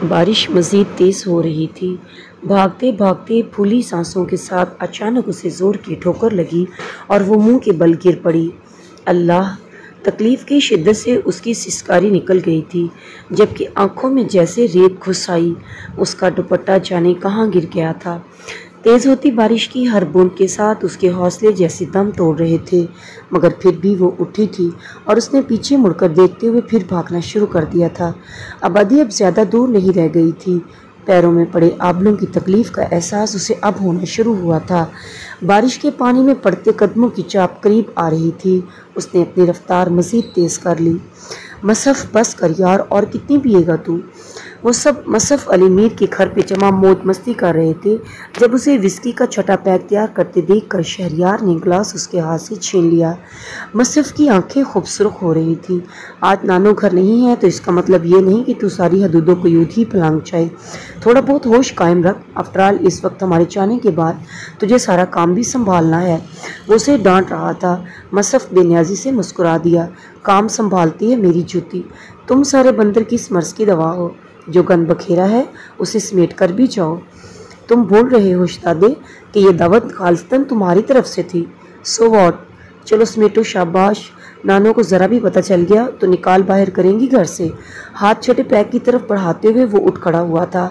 बारिश मज़ीद तेज़ हो रही थी। भागते भागते फूली सांसों के साथ अचानक उसे ज़ोर की ठोकर लगी और वो मुंह के बल गिर पड़ी। अल्लाह! तकलीफ़ की शिद्दत से उसकी सिसकारी निकल गई थी, जबकि आंखों में जैसे रेत घुस आई। उसका दुपट्टा जाने कहाँ गिर गया था। तेज़ होती बारिश की हर बूंद के साथ उसके हौसले जैसे दम तोड़ रहे थे, मगर फिर भी वो उठी थी और उसने पीछे मुड़कर देखते हुए फिर भागना शुरू कर दिया था। आबादी अब ज़्यादा दूर नहीं रह गई थी। पैरों में पड़े आबलों की तकलीफ़ का एहसास उसे अब होना शुरू हुआ था। बारिश के पानी में पड़ते कदमों की चाप करीब आ रही थी। उसने अपनी रफ्तार मज़ीद तेज़ कर ली। मसफ़ बस कर यार, और कितनी पिएगा तू? वो सब मसफ़ अली मीर के घर पे जमा मौज मस्ती कर रहे थे जब उसे विस्की का छठा पैक तैयार करते देखकर शहरयार ने गिलास उसके हाथ से छीन लिया। मसफ़ की आंखें खूबसूरत हो रही थी। आज नानो घर नहीं है तो इसका मतलब ये नहीं कि तू सारी हदूदों को यूं ही फलांग जाए। थोड़ा बहुत होश कायम रख। आफ्टरऑल इस वक्त हमारे जाने के बाद तुझे सारा काम भी संभालना है। वो उसे डांट रहा था। मसफ़ बेनियाजी से मुस्कुरा दिया। काम संभालती है मेरी जूती। तुम सारे बंदर किस मर्ज़ की दवा हो? जो गंद बखेरा है उसे समेट कर भी जाओ। तुम भूल रहे हो शहज़ादे कि ये दावत खालिस्तन तुम्हारी तरफ से थी। So what? चलो समेटो, शाबाश। नानो को ज़रा भी पता चल गया तो निकाल बाहर करेंगी घर से। हाथ छठे पैक की तरफ बढ़ाते हुए वो उठ खड़ा हुआ था।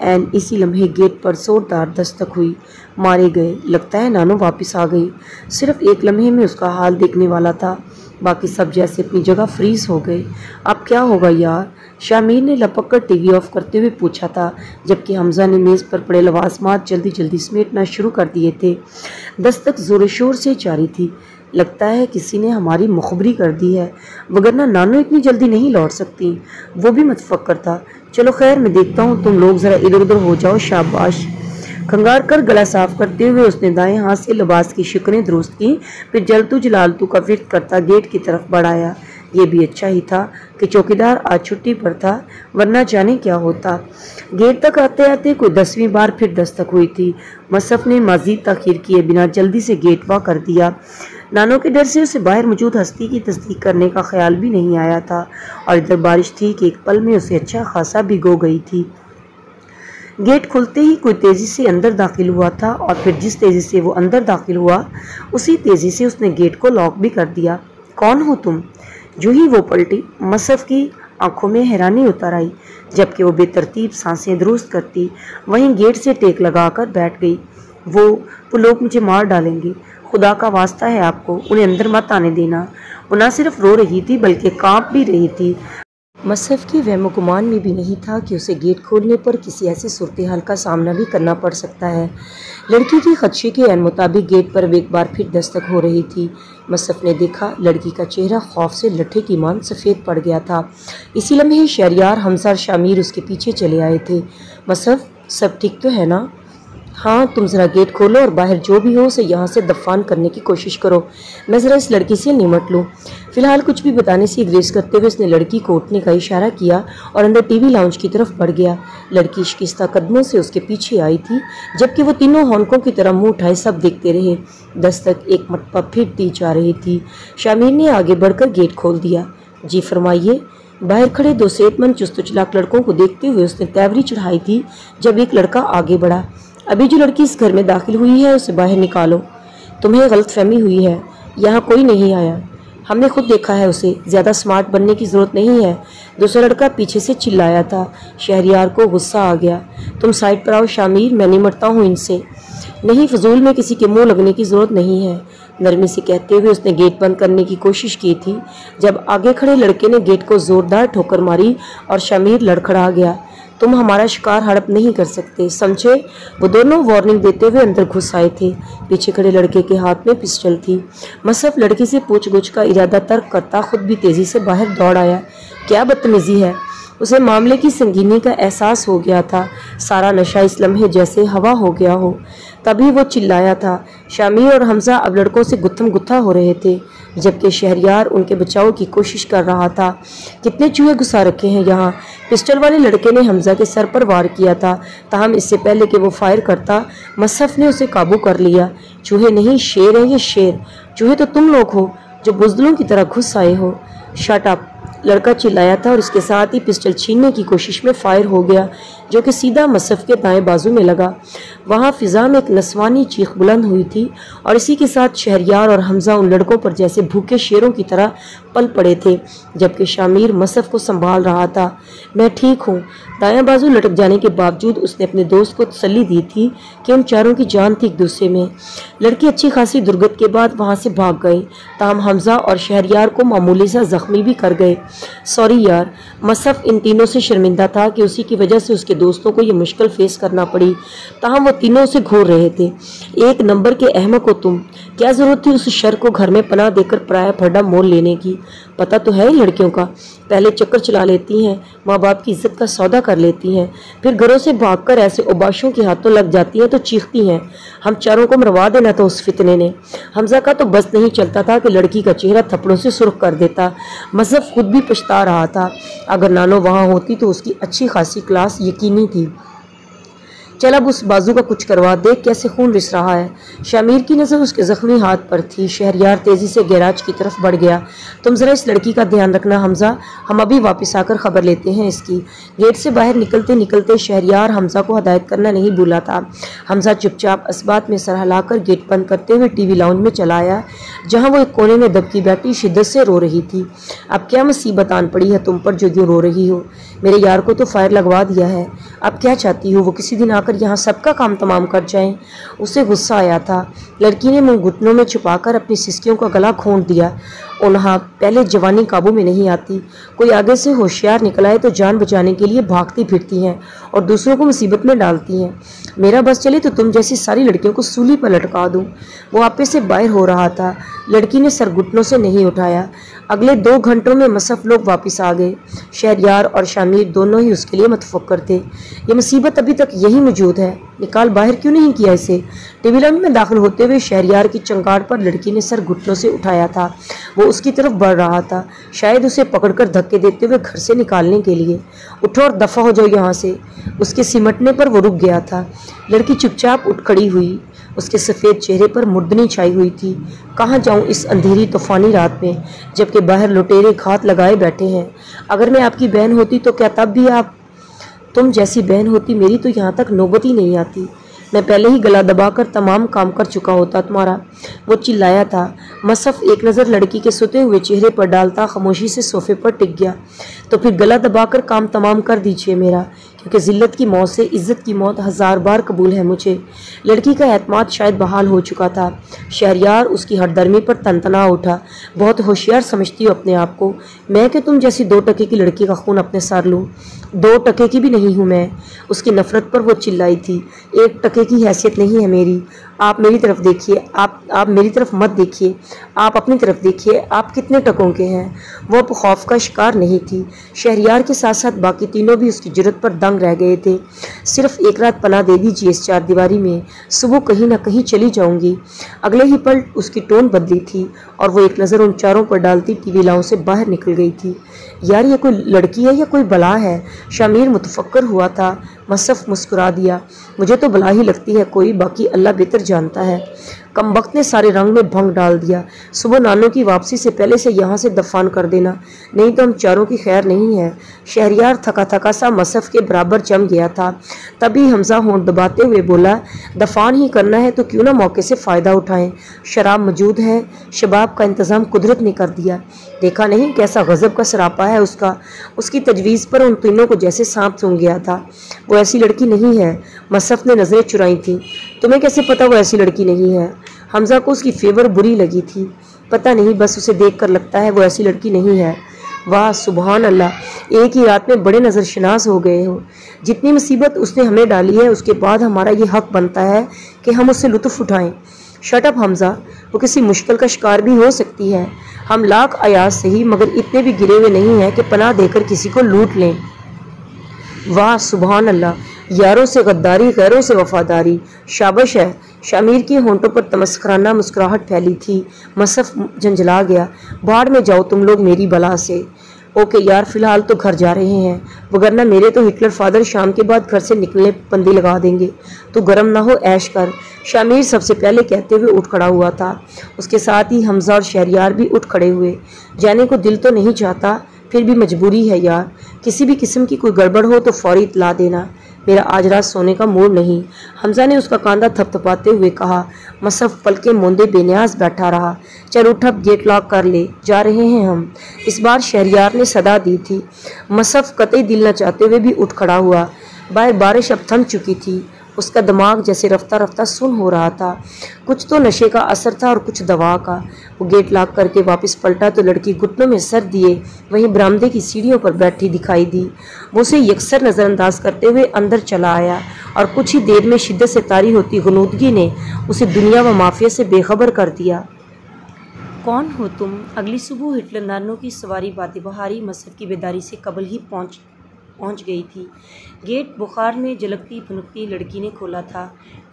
एन इसी लम्हे गेट पर जोरदार दस्तक हुई। मारे गए। लगता है नानो वापस आ गई। सिर्फ एक लम्हे में उसका हाल देखने वाला था। बाकी सब जैसे अपनी जगह फ्रीज हो गए। अब क्या होगा यार? शामिर ने लपक कर टीवी ऑफ करते हुए पूछा था, जबकि हमजा ने मेज़ पर पड़े लवाजमात जल्दी जल्दी समेटना शुरू कर दिए थे। दस्तक जोर शोर से जारी थी। लगता है किसी ने हमारी मुखबरी कर दी है, वगरना नानो इतनी जल्दी नहीं लौट सकती। वो भी मुतफक्कर था। चलो खैर, मैं देखता हूँ, तुम लोग ज़रा इधर उधर हो जाओ। शाबाश। खंगार कर गला साफ करते हुए उसने दाएं हाथ से लिबास की शिकनें दुरुस्त की, फिर जलतू जलालतू का फिर करता गेट की तरफ बढ़ाया। ये भी अच्छा ही था कि चौकीदार आज छुट्टी पर था, वरना जाने क्या होता। गेट तक आते आते कोई 10वीं बार फिर दस्तक हुई थी। मसफ़ ने मज़ीद ताख़ीर किए बिना जल्दी से गेट वा कर दिया। नानो के डर से उसे बाहर मौजूद हस्ती की तस्दीक करने का ख्याल भी नहीं आया था, और इधर बारिश थी कि एक पल में उसे अच्छा खासा भिगो गई थी। गेट खुलते ही कोई तेज़ी से अंदर दाखिल हुआ था, और फिर जिस तेज़ी से वो अंदर दाखिल हुआ उसी तेज़ी से उसने गेट को लॉक भी कर दिया। कौन हो तुम? जो ही वो पलटी, मसफ़ की आंखों में हैरानी उतर आई। जबकि वो बेतरतीब सांसें दुरुस्त करती वहीं गेट से टेक लगाकर बैठ गई। वो लोग मुझे मार डालेंगे। खुदा का वास्ता है आपको, उन्हें अंदर मत आने देना। वो न सिर्फ रो रही थी बल्कि कांप भी रही थी। मसफ़ की वहमो गुमान में भी नहीं था कि उसे गेट खोलने पर किसी ऐसी सूरत हाल का सामना भी करना पड़ सकता है। लड़की के खदशे के अन मुताबिक गेट पर एक बार फिर दस्तक हो रही थी। मसफ़ ने देखा, लड़की का चेहरा खौफ से लट्ठे की मान सफ़ेद पड़ गया था। इसी लम्हे शहरयार, हमजा और शामिर उसके पीछे चले आए थे। मसफ़, सब ठीक तो है ना? हाँ, तुम ज़रा गेट खोलो और बाहर जो भी हो उसे यहाँ से दफान करने की कोशिश करो। मैं ज़रा इस लड़की से निमट लूँ। फिलहाल कुछ भी बताने से ग्रेस करते हुए उसने लड़की को उठने का इशारा किया और अंदर टीवी लाउंज की तरफ बढ़ गया। लड़की शिकस्ता कदमों से उसके पीछे आई थी, जबकि वो तीनों हॉन्कों की तरह मुँह उठाए सब देखते रहे। दस्तक एक मटपा फिर दी जा रही थी। शामिर ने आगे बढ़कर गेट खोल दिया। जी फरमाइए। बाहर खड़े दो सेहतमंद चुस्त चलाक लड़कों को देखते हुए उसने तैवरी चढ़ाई थी, जब एक लड़का आगे बढ़ा। अभी जो लड़की इस घर में दाखिल हुई है उसे बाहर निकालो। तुम्हें गलतफहमी हुई है, यहाँ कोई नहीं आया। हमने खुद देखा है उसे। ज़्यादा स्मार्ट बनने की ज़रूरत नहीं है। दूसरा लड़का पीछे से चिल्लाया था। शहरयार को गुस्सा आ गया। तुम साइड पर आओ शामिर, मैं निमटता हूँ इनसे। नहीं, फजूल में किसी के मुंह लगने की ज़रूरत नहीं है, नरमी से कहते हुए उसने गेट बंद करने की कोशिश की थी, जब आगे खड़े लड़के ने गेट को ज़ोरदार ठोकर मारी और शामिर लड़खड़ा गया। तुम हमारा शिकार हड़प नहीं कर सकते, समझे? वो दोनों वार्निंग देते हुए अंदर घुस आए थे। पीछे खड़े लड़के के हाथ में पिस्टल थी। मसफ़ लड़की से पूछ-गुछ का इरादा तर्क करता खुद भी तेज़ी से बाहर दौड़ आया। क्या बदतमीजी है! उसे मामले की संगीनी का एहसास हो गया था। सारा नशा इस लम्हे जैसे हवा हो गया हो। तभी वो चिल्लाया था। शामिर और हमजा अब लड़कों से गुत्थम गुत्था हो रहे थे, जबकि शहरयार उनके बचाव की कोशिश कर रहा था। कितने चूहे घुसा रखे हैं यहाँ! पिस्टल वाले लड़के ने हमजा के सर पर वार किया था, ताहम इससे पहले कि वो फायर करता मसफ़ ने उसे काबू कर लिया। चूहे नहीं, शेर है ये, शेर। चूहे तो तुम लोग हो जो बुज़दिलों की तरह घुस आए हो। Shut up! लड़का चिल्लाया था और इसके साथ ही पिस्टल छीनने की कोशिश में फायर हो गया, जो कि सीधा मसफ़ के दाएं बाजू में लगा। वहाँ फिज़ा में एक नस्वानी चीख बुलंद हुई थी और इसी के साथ शहरयार और हमज़ा उन लड़कों पर जैसे भूखे शेरों की तरह पल पड़े थे, जबकि शामिर मसफ़ को संभाल रहा था। मैं ठीक हूँ। दायां बाजू लटक जाने के बावजूद उसने अपने दोस्त को तसल्ली दी थी कि उन चारों की जान थी एक दूसरे में। लड़के अच्छी खासी दुर्गत के बाद वहाँ से भाग गए, ताहम हमज़ा और शहरयार को मामूली सा जख्मी भी कर गए। सॉरी यार। मसफ़ इन तीनों से शर्मिंदा था कि उसी की वजह से उसके दोस्तों को ये मुश्किल फेस करना पड़ी, ताहम वो तीनों उसे घूर रहे थे। एक नंबर के अहमक हो तुम। क्या ज़रूरत थी उस शर को घर में पनाह देकर पराया फर्डा मोल लेने की? पता तो है लड़कियों का, पहले चक्कर चला लेती हैं, माँ बाप की इज्जत का सौदा कर लेती हैं, फिर घरों से भागकर ऐसे उबाशों के हाथों लग जाती हैं तो चीखती हैं। हम चारों को मरवा देना था उस फितने ने। हमज़ा का तो बस नहीं चलता था कि लड़की का चेहरा थप्पड़ों से सुर्ख कर देता। मसफ़ खुद भी पछता रहा था। अगर नानो वहाँ होती तो उसकी अच्छी खासी क्लास यकीनी थी। चल अब उस बाजू का कुछ करवा, देख कैसे खून रिस रहा है। शामिर की नज़र उसके ज़ख्मी हाथ पर थी। शहरयार तेज़ी से गैराज की तरफ बढ़ गया। तुम ज़रा इस लड़की का ध्यान रखना हमज़ा, हम अभी वापस आकर ख़बर लेते हैं इसकी। गेट से बाहर निकलते निकलते शहरयार हमज़ा को हदायत करना नहीं भूला था। हमज़ा चुपचाप असबात में सर हिलाकर गेट बंद करते हुए टीवी लाउंज में चला आया, जहाँ वो एक कोने में दबकी बैठी शिद्दत से रो रही थी। अब क्या मुसीबत आन पड़ी है तुम पर जो यूँ रो रही हो? मेरे यार को तो फायर लगवा दिया है, अब क्या चाहती हो वो किसी दिन आकर यहाँ सबका काम तमाम कर जाएं? उसे गुस्सा आया था। लड़की ने मुंह घुटनों में छुपाकर अपनी सिसकियों का गला घोंट दिया। उन्हा पहले जवानी काबू में नहीं आती, कोई आगे से होशियार निकल आए तो जान बचाने के लिए भागती फिरती हैं और दूसरों को मुसीबत में डालती हैं। मेरा बस चले तो तुम जैसी सारी लड़कियों को सूली पर लटका दूं। वो आपे से बाहर हो रहा था। लड़की ने सर घुटनों से नहीं उठाया। अगले 2 घंटों में मसफ़ लोग वापस आ गए। शहरयार और शामिर दोनों ही उसके लिए मुतफक्कर थे। ये मुसीबत अभी तक यही मौजूद है, निकाल बाहर क्यों नहीं किया इसे? टीवी लाइन में दाखिल होते हुए शहरयार की चंगाड़ पर लड़की ने सर घुटनों से उठाया था। वो उसकी तरफ बढ़ रहा था, शायद उसे पकड़कर धक्के देते हुए घर से निकालने के लिए। उठो और दफ़ा हो जाओ यहाँ से। उसके सिमटने पर वो रुक गया था। लड़की चुपचाप उठ खड़ी हुई। उसके सफ़ेद चेहरे पर मुर्दनी छाई हुई थी। कहाँ जाऊँ इस अंधेरी तूफानी रात में, जबकि बाहर लुटेरे घात लगाए बैठे हैं? अगर मैं आपकी बहन होती तो क्या तब भी आप तुम जैसी बहन होती मेरी तो यहाँ तक नौबत ही नहीं आती। मैं पहले ही गला दबाकर तमाम काम कर चुका होता तुम्हारा। वो चिल्लाया था। मसफ़ एक नज़र लड़की के सोते हुए चेहरे पर डालता खामोशी से सोफे पर टिक गया। तो फिर गला दबाकर काम तमाम कर दीजिए मेरा, क्योंकि ज़िल्लत की मौत से इज़्ज़त की मौत 1000 बार कबूल है मुझे। लड़की का एतमाद शायद बहाल हो चुका था। शहरयार उसकी हरदर्मी पर तनतना उठा। बहुत होशियार समझती हो अपने आप को। मैं कि तुम जैसी 2 टके की लड़की का खून अपने सर लूँ? 2 टके की भी नहीं हूँ मैं। उसकी नफ़रत पर वो चिल्लाई थी। 1 टके की हैसियत नहीं है मेरी। आप मेरी तरफ देखिए, आप मेरी तरफ मत देखिए, आप अपनी तरफ देखिए, आप कितने टकों के हैं। वो अब खौफ का शिकार नहीं थी। शहरयार के साथ साथ बाकी तीनों भी उसकी जुर्रत पर दंग रह गए थे। सिर्फ एक रात पनाह दे दीजिए इस 4 दीवारी में, सुबह कहीं ना कहीं चली जाऊंगी। अगले ही पल उसकी टोन बदली थी और वो एक नज़र उन चारों पर डालती टीवी लाउंज से बाहर निकल गई थी। यार ये कोई लड़की है या कोई बला है? शामिर मुतफक्कर हुआ था। मसफ़ मुस्कुरा दिया। मुझे तो बला ही लगती है कोई, बाकी अल्लाह बेहतर जानता है। कमबख्त ने सारे रंग में भंग डाल दिया। सुबह नानों की वापसी से पहले से यहाँ से दफान कर देना, नहीं तो हम चारों की खैर नहीं है। शहरयार थका थका सा मसफ़ के बराबर जम गया था। तभी हमज़ा होंठ दबाते हुए बोला, दफान ही करना है तो क्यों ना मौके से फ़ायदा उठाएं। शराब मौजूद है, शबाब का इंतज़ाम कुदरत ने कर दिया। देखा नहीं कैसा गज़ब का सरापा है उसका। उसकी तजवीज़ पर उन तीनों को जैसे सांप सूंघ गया था। वो ऐसी लड़की नहीं है। मसफ़ ने नज़रें चुराई थी। तुम्हें कैसे पता वो ऐसी लड़की नहीं है? हमज़ा को उसकी फेवर बुरी लगी थी। पता नहीं, बस उसे देखकर लगता है वो ऐसी लड़की नहीं है। वाह सुबहान अल्लाह, एक ही रात में बड़े नज़र शनास हो गए हो। जितनी मुसीबत उसने हमें डाली है उसके बाद हमारा ये हक बनता है कि हम उससे लुत्फ़ उठाएं। शट अप हमज़ा, वो किसी मुश्किल का शिकार भी हो सकती है। हम लाख अयाज सही मगर इतने भी गिरे हुए नहीं हैं कि पनाह देकर किसी को लूट लें। वाह सुबहान अल्लाह, यारों से गद्दारी, गैरों से वफादारी, शाबाश है। शामिर के होंठों पर तमस्कराना मुस्कुराहट फैली थी। मसफ़ झंझला गया। बाहर में जाओ तुम लोग मेरी बला से। ओके यार, फ़िलहाल तो घर जा रहे हैं, वगरना मेरे तो हिटलर फादर शाम के बाद घर से निकलने बंदी लगा देंगे। तो गर्म ना हो, ऐश कर। शामिर सबसे पहले कहते हुए उठ खड़ा हुआ था। उसके साथ ही हमज़ा और शहरयार भी उठ खड़े हुए। जाने को दिल तो नहीं चाहता, फिर भी मजबूरी है यार, किसी भी किस्म की कोई गड़बड़ हो तो फौरी इतला देना। मेरा आज रात सोने का मूड नहीं। हमजा ने उसका कांधा थपथपाते हुए कहा। मसफ पलके मोंदे बेनियाज बैठा रहा। चल उठ, अब गेट लॉक कर ले, जा रहे हैं हम। इस बार शहरियार ने सदा दी थी। मसफ कतई दिल न चाहते हुए भी उठ खड़ा हुआ। बाहर बारिश अब थम चुकी थी। उसका दिमाग जैसे रफ्ता रफ्ता सुन हो रहा था। कुछ तो नशे का असर था और कुछ दवा का। वो गेट लॉक करके वापस पलटा तो लड़की घुटनों में सर दिए वहीं बरामदे की सीढ़ियों पर बैठी दिखाई दी। वो उसे यकसर नज़रअंदाज करते हुए अंदर चला आया और कुछ ही देर में शिद्दत से तारी होती गनूदगी ने उसे दुनिया व माफिया से बेखबर कर दिया। कौन हो तुम? अगली सुबह हिटलर नानों की सवारी बातेबहारी मसफ की बेदारी से कबल ही पहुंच गई थी। गेट बुखार में झलकती भुनकती लड़की ने खोला था।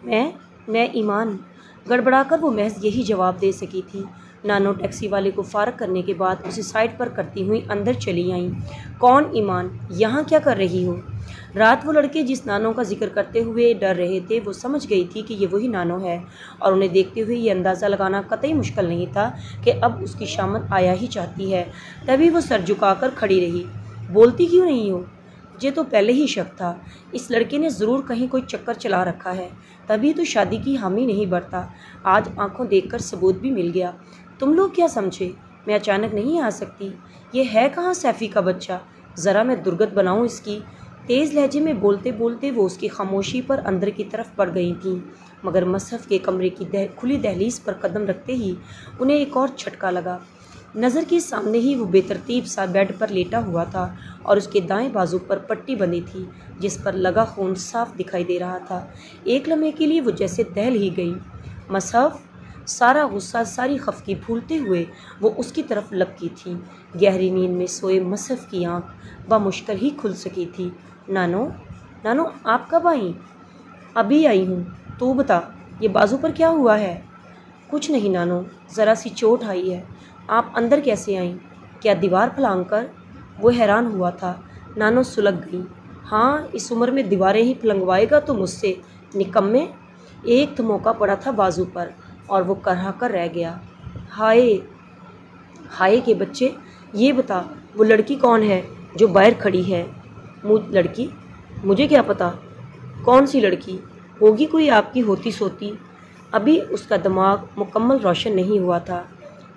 मैं ईमान। गड़बड़ाकर वो महज यही जवाब दे सकी थी। नानो टैक्सी वाले को फारग करने के बाद उसे साइड पर करती हुई अंदर चली आईं। कौन ईमान? यहाँ क्या कर रही हो? रात वो लड़के जिस नानो का जिक्र करते हुए डर रहे थे वो समझ गई थी कि ये वही नानो है, और उन्हें देखते हुए ये अंदाज़ा लगाना कतई मुश्किल नहीं था कि अब उसकी शामत आया ही चाहती है। तभी वो सर झुकाकर खड़ी रही। बोलती क्यों नहीं हो? मुझे तो पहले ही शक था, इस लड़के ने ज़रूर कहीं कोई चक्कर चला रखा है, तभी तो शादी की हामी नहीं भरता। आज आंखों देखकर सबूत भी मिल गया। तुम लोग क्या समझे मैं अचानक नहीं आ सकती? ये है कहाँ सैफ़ी का बच्चा? ज़रा मैं दुर्गत बनाऊँ इसकी। तेज़ लहजे में बोलते बोलते वो उसकी खामोशी पर अंदर की तरफ बढ़ गई थीं, मगर मसहफ़ के कमरे की खुली दहलीज़ पर कदम रखते ही उन्हें एक और झटका लगा। नज़र के सामने ही वो बेतरतीब सा बेड पर लेटा हुआ था और उसके दाएं बाजू पर पट्टी बंधी थी जिस पर लगा खून साफ दिखाई दे रहा था। एक लम्हे के लिए वो जैसे दहल ही गई। मसहफ़, सारा गुस्सा सारी खफकी भूलते हुए वो उसकी तरफ लपकी थी। गहरी नींद में सोए मसहफ़ की आँख बामुश्किल ही खुल सकी थी। नानो, नानो आप कब आई? अभी आई हूँ। तू बता, ये बाजू पर क्या हुआ है? कुछ नहीं नानो, ज़रा सी चोट आई है। आप अंदर कैसे आईं? क्या दीवार फलांग कर? वो हैरान हुआ था। नानो सुलग गई। हाँ, इस उम्र में दीवारें ही फलंगवाएगा तो मुझसे, निकम्मे। एक तो मौका पड़ा था बाजू पर और वो करहा कर रह गया। हाय हाय के बच्चे, ये बता वो लड़की कौन है जो बाहर खड़ी है? लड़की? मुझे क्या पता कौन सी लड़की होगी, कोई आपकी होती सोती। अभी उसका दिमाग मुकम्मल रोशन नहीं हुआ था।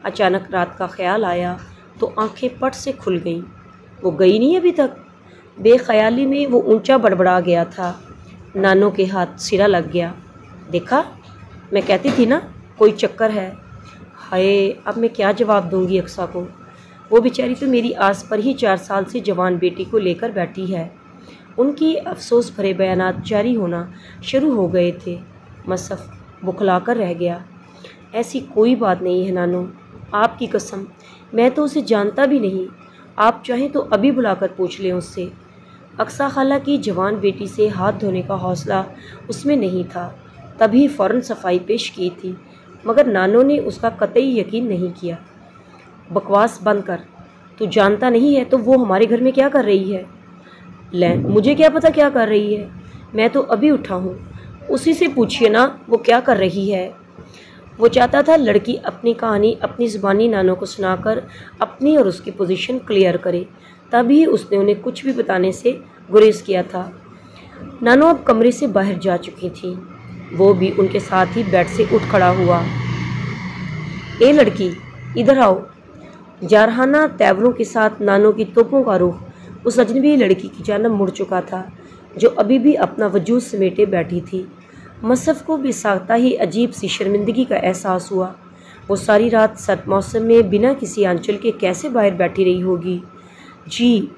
अचानक रात का ख्याल आया तो आंखें पट से खुल गईं। वो गई नहीं अभी तक। बेख्याली में वो ऊंचा बड़बड़ा गया था। नानो के हाथ सिरा लग गया। देखा, मैं कहती थी ना कोई चक्कर है। हाय, अब मैं क्या जवाब दूंगी अक्सा को? वो बेचारी तो मेरी आस पर ही 4 साल से जवान बेटी को लेकर बैठी है। उनकी अफसोस भरे बयानात जारी होना शुरू हो गए थे। मसहफ़ बुखलाकर रह गया। ऐसी कोई बात नहीं है नानो, आपकी कसम, मैं तो उसे जानता भी नहीं। आप चाहें तो अभी बुलाकर पूछ लें उससे। अक्सा खाला की जवान बेटी से हाथ धोने का हौसला उसमें नहीं था, तभी फ़ौरन सफाई पेश की थी, मगर नानो ने उसका कतई यकीन नहीं किया। बकवास बंद कर, तू जानता नहीं है तो वो हमारे घर में क्या कर रही है? ले, मुझे क्या पता क्या कर रही है, मैं तो अभी उठा हूँ। उसी से पूछिए ना वो क्या कर रही है। वो चाहता था लड़की अपनी कहानी अपनी ज़ुबानी नानो को सुनाकर अपनी और उसकी पोजीशन क्लियर करे, तभी उसने उन्हें कुछ भी बताने से गुरेज किया था। नानो अब कमरे से बाहर जा चुकी थी। वो भी उनके साथ ही बेड से उठ खड़ा हुआ। ए लड़की, इधर आओ। जारहाना तेवरों के साथ नानो की तोपों का रुख उस अजनबी लड़की की जानब मुड़ चुका था जो अभी भी अपना वजूद समेटे बैठी थी। मसहफ़ को भी साख्ता ही अजीब सी शर्मिंदगी का एहसास हुआ। वो सारी रात सर्द मौसम में बिना किसी आंचल के कैसे बाहर बैठी रही होगी। जी,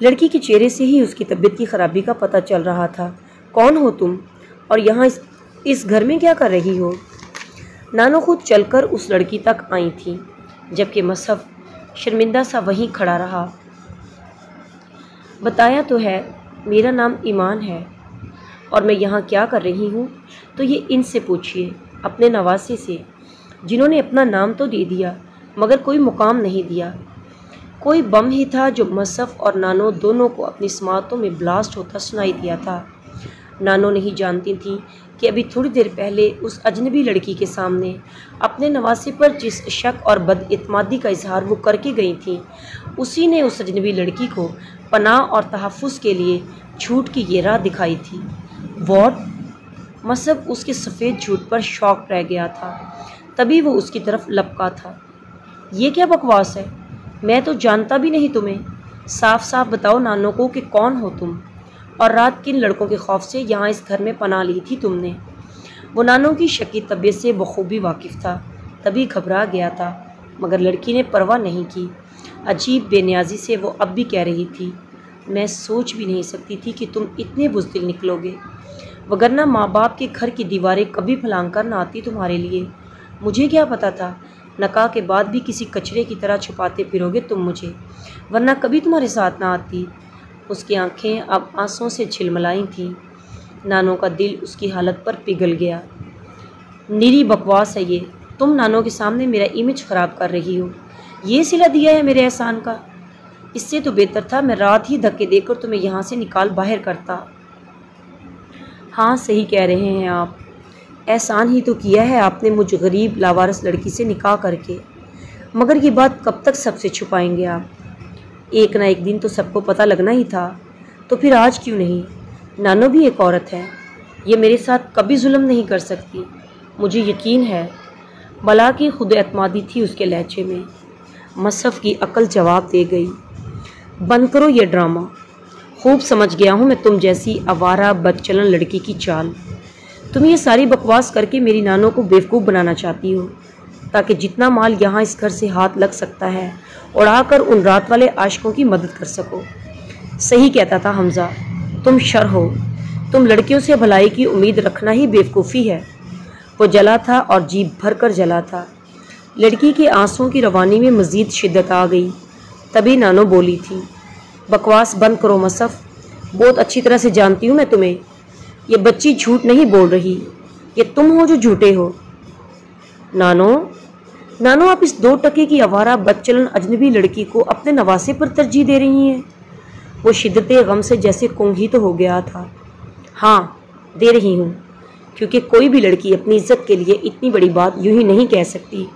लड़की के चेहरे से ही उसकी तबीयत की खराबी का पता चल रहा था। कौन हो तुम और यहाँ इस घर में क्या कर रही हो? नानो खुद चलकर उस लड़की तक आई थी, जबकि मसहफ़ शर्मिंदा सा वहीं खड़ा रहा। बताया तो है, मेरा नाम ईमान है और मैं यहाँ क्या कर रही हूँ तो ये इनसे पूछिए, अपने नवासे से, जिन्होंने अपना नाम तो दे दिया मगर कोई मुकाम नहीं दिया। कोई बम ही था जो मसहफ़ और नानो दोनों को अपनी समातों में ब्लास्ट होता सुनाई दिया था। नानो नहीं जानती थी कि अभी थोड़ी देर पहले उस अजनबी लड़की के सामने अपने नवासे पर जिस शक और बदइत्मादी का इजहार वो करके गई थी, उसी ने उस अजनबी लड़की को पनाह और तहफ़्फ़ुज़ के लिए झूठ की ये राह दिखाई थी। वॉट? मसब उसके सफ़ेद झूठ पर शौक रह गया था। तभी वो उसकी तरफ लपका था। ये क्या बकवास है? मैं तो जानता भी नहीं तुम्हें। साफ साफ बताओ नानो को कि कौन हो तुम, और रात किन लड़कों के खौफ से यहाँ इस घर में पनाह ली थी तुमने। वो नानो की शकी तबीयत से बखूबी वाकिफ़ था, तभी घबरा गया था, मगर लड़की ने परवाह नहीं की। अजीब बेनियाजी से वो अब भी कह रही थी, मैं सोच भी नहीं सकती थी कि तुम इतने बुज़दिल निकलोगे, वगरना माँ बाप के घर की दीवारें कभी फलांग कर ना आती तुम्हारे लिए। मुझे क्या पता था, नकाह के बाद भी किसी कचरे की तरह छुपाते फिरोगे तुम मुझे, वरना कभी तुम्हारे साथ ना आती। उसकी आंखें अब आंसुओं से झिलमिलाई थीं। नानो का दिल उसकी हालत पर पिघल गया। निरी बकवास है ये। तुम नानो के सामने मेरा इमेज ख़राब कर रही हो। ये सिला दिया है मेरे एहसान का। इससे तो बेहतर था मैं रात ही धक्के देकर तुम्हें यहाँ से निकाल बाहर करता। हाँ, सही कह रहे हैं आप। एहसान ही तो किया है आपने मुझ गरीब लावारिस लड़की से निकाह करके। मगर ये बात कब तक सबसे छुपाएंगे आप? एक ना एक दिन तो सबको पता लगना ही था, तो फिर आज क्यों नहीं? नानो भी एक औरत है, ये मेरे साथ कभी जुल्म नहीं कर सकती, मुझे यकीन है। भला की खुद एतमादी थी उसके लहजे में। मसफ़ की अक्ल जवाब दे गई, बंद करो ये ड्रामा। खूब समझ गया हूँ मैं तुम जैसी आवारा बदचलन लड़की की चाल। तुम ये सारी बकवास करके मेरी नानो को बेवकूफ़ बनाना चाहती हो, ताकि जितना माल यहाँ इस घर से हाथ लग सकता है उड़ाकर उन रात वाले आशिकों की मदद कर सको। सही कहता था हमज़ा, तुम शर हो। तुम लड़कियों से भलाई की उम्मीद रखना ही बेवकूफ़ी है। वो जला था और जी भर कर जला था। लड़की के आंसुओं की रवानी में मज़ीद शिद्दत आ गई। तभी नानो बोली थी, बकवास बंद करो मसफ़, बहुत अच्छी तरह से जानती हूँ मैं तुम्हें। ये बच्ची झूठ नहीं बोल रही, ये तुम हो जो झूठे हो। नानो आप इस 2 टके की आवारा बदचलन अजनबी लड़की को अपने नवासे पर तरजीह दे रही हैं। वो शिद्दते गम से जैसे कुंघी तो हो गया था। हाँ, दे रही हूँ, क्योंकि कोई भी लड़की अपनी इज्जत के लिए इतनी बड़ी बात यूं ही नहीं कह सकती,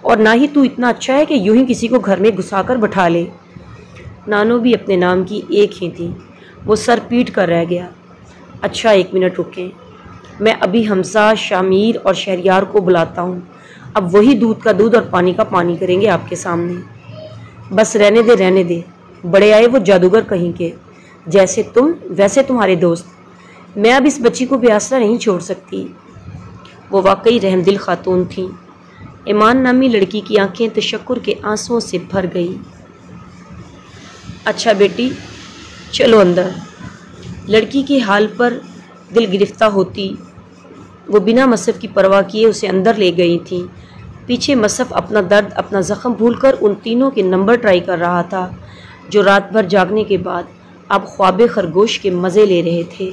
और ना ही तू इतना अच्छा है कि यूं ही किसी को घर में घुसाकर बैठा ले। नानो भी अपने नाम की एक ही थी। वो सर पीट कर रह गया। अच्छा, 1 मिनट रुकें, मैं अभी हमज़ा, शामिर और शहरयार को बुलाता हूँ। अब वही दूध का दूध और पानी का पानी करेंगे आपके सामने। बस रहने दे, बड़े आए वो जादूगर कहीं के। जैसे तुम वैसे तुम्हारे दोस्त। मैं अब इस बच्ची को बेआसरा नहीं छोड़ सकती। वो वाकई रहमदिल खातून थी। ईमान नामी लड़की की आंखें तशक्कुर के आंसुओं से भर गई। अच्छा बेटी, चलो अंदर। लड़की के हाल पर दिल गिरफ्ता होती वो बिना मसफ़ की परवाह किए उसे अंदर ले गई थी। पीछे मसफ़ अपना दर्द, अपना ज़ख़म भूलकर उन तीनों के नंबर ट्राई कर रहा था, जो रात भर जागने के बाद अब ख्वाब खरगोश के मज़े ले रहे थे।